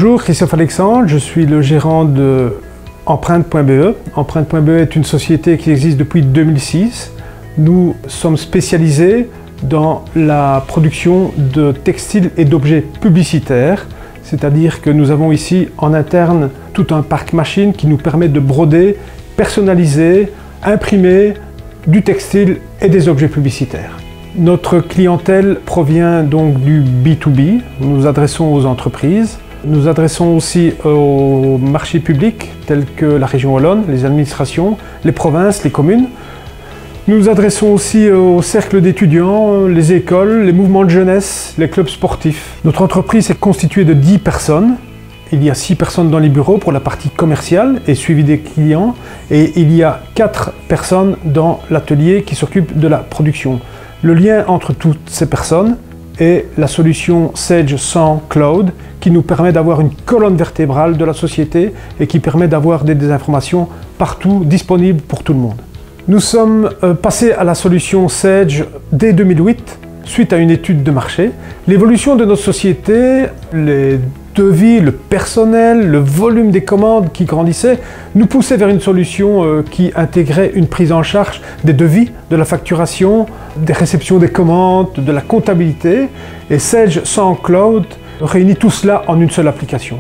Bonjour, Christophe Alexandre, je suis le gérant de Empreinte.be. Empreinte.be est une société qui existe depuis 2006. Nous sommes spécialisés dans la production de textiles et d'objets publicitaires, c'est-à-dire que nous avons ici en interne tout un parc machine qui nous permet de broder, personnaliser, imprimer du textile et des objets publicitaires. Notre clientèle provient donc du B2B, nous nous adressons aux entreprises. Nous nous adressons aussi aux marchés publics tels que la région wallonne, les administrations, les provinces, les communes. Nous nous adressons aussi aux cercles d'étudiants, les écoles, les mouvements de jeunesse, les clubs sportifs. Notre entreprise est constituée de 10 personnes. Il y a 6 personnes dans les bureaux pour la partie commerciale et suivi des clients. Et il y a 4 personnes dans l'atelier qui s'occupent de la production. Le lien entre toutes ces personnes est la solution Sage sans cloud qui nous permet d'avoir une colonne vertébrale de la société et qui permet d'avoir des informations partout disponibles pour tout le monde. Nous sommes passés à la solution Sage dès 2008 suite à une étude de marché. L'évolution de notre société, les devis, le personnel, le volume des commandes qui grandissait, nous poussait vers une solution qui intégrait une prise en charge des devis, de la facturation, des réceptions des commandes, de la comptabilité. Et Sage sans cloud réunit tout cela en une seule application.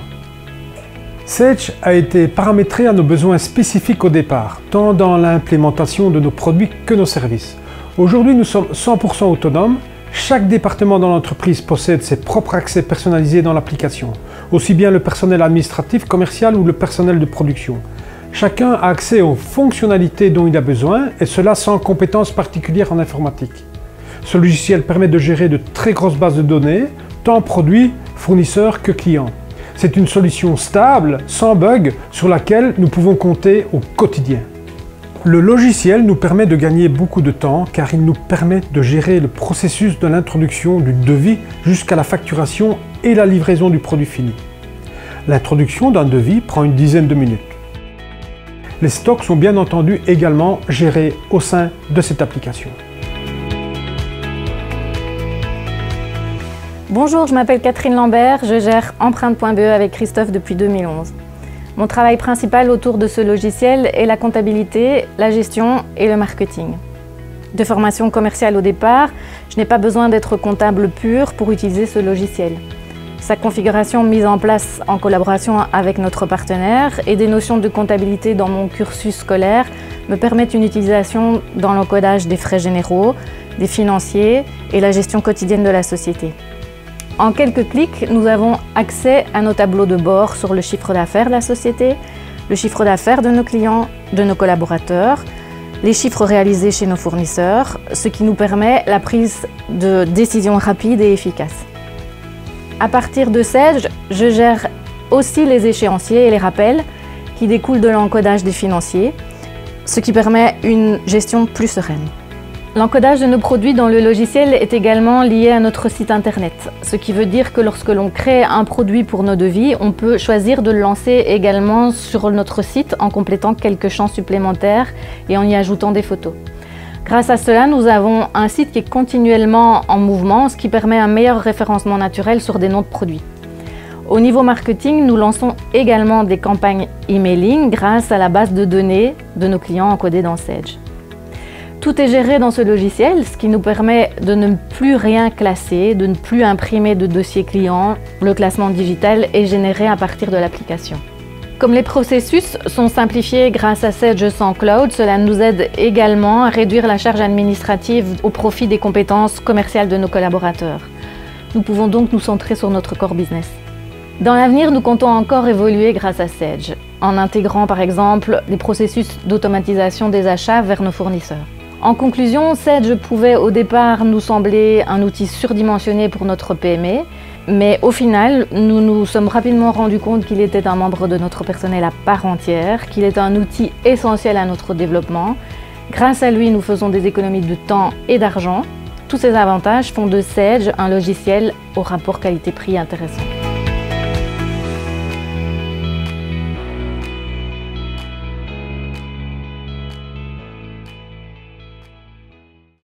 Sage a été paramétré à nos besoins spécifiques au départ, tant dans l'implémentation de nos produits que nos services. Aujourd'hui, nous sommes 100% autonomes. Chaque département dans l'entreprise possède ses propres accès personnalisés dans l'application, aussi bien le personnel administratif, commercial ou le personnel de production. Chacun a accès aux fonctionnalités dont il a besoin, et cela sans compétences particulières en informatique. Ce logiciel permet de gérer de très grosses bases de données, tant produits, fournisseurs que clients. C'est une solution stable, sans bug, sur laquelle nous pouvons compter au quotidien. Le logiciel nous permet de gagner beaucoup de temps car il nous permet de gérer le processus de l'introduction du devis jusqu'à la facturation et la livraison du produit fini. L'introduction d'un devis prend une dizaine de minutes. Les stocks sont bien entendu également gérés au sein de cette application. Bonjour, je m'appelle Catherine Lambert, je gère Empreinte.be avec Christophe depuis 2011. Mon travail principal autour de ce logiciel est la comptabilité, la gestion et le marketing. De formation commerciale au départ, je n'ai pas besoin d'être comptable pur pour utiliser ce logiciel. Sa configuration mise en place en collaboration avec notre partenaire et des notions de comptabilité dans mon cursus scolaire me permettent une utilisation dans l'encodage des frais généraux, des financiers et la gestion quotidienne de la société. En quelques clics, nous avons accès à nos tableaux de bord sur le chiffre d'affaires de la société, le chiffre d'affaires de nos clients, de nos collaborateurs, les chiffres réalisés chez nos fournisseurs, ce qui nous permet la prise de décisions rapides et efficaces. À partir de Sage, je gère aussi les échéanciers et les rappels qui découlent de l'encodage des financiers, ce qui permet une gestion plus sereine. L'encodage de nos produits dans le logiciel est également lié à notre site internet, ce qui veut dire que lorsque l'on crée un produit pour nos devis, on peut choisir de le lancer également sur notre site en complétant quelques champs supplémentaires et en y ajoutant des photos. Grâce à cela, nous avons un site qui est continuellement en mouvement, ce qui permet un meilleur référencement naturel sur des noms de produits. Au niveau marketing, nous lançons également des campagnes emailing grâce à la base de données de nos clients encodée dans Sage. Tout est géré dans ce logiciel, ce qui nous permet de ne plus rien classer, de ne plus imprimer de dossier client. Le classement digital est généré à partir de l'application. Comme les processus sont simplifiés grâce à Sage sans cloud, cela nous aide également à réduire la charge administrative au profit des compétences commerciales de nos collaborateurs. Nous pouvons donc nous centrer sur notre core business. Dans l'avenir, nous comptons encore évoluer grâce à Sage, en intégrant par exemple des processus d'automatisation des achats vers nos fournisseurs. En conclusion, Sage pouvait au départ nous sembler un outil surdimensionné pour notre PME, mais au final, nous nous sommes rapidement rendus compte qu'il était un membre de notre personnel à part entière, qu'il est un outil essentiel à notre développement. Grâce à lui, nous faisons des économies de temps et d'argent. Tous ces avantages font de Sage un logiciel au rapport qualité-prix intéressant.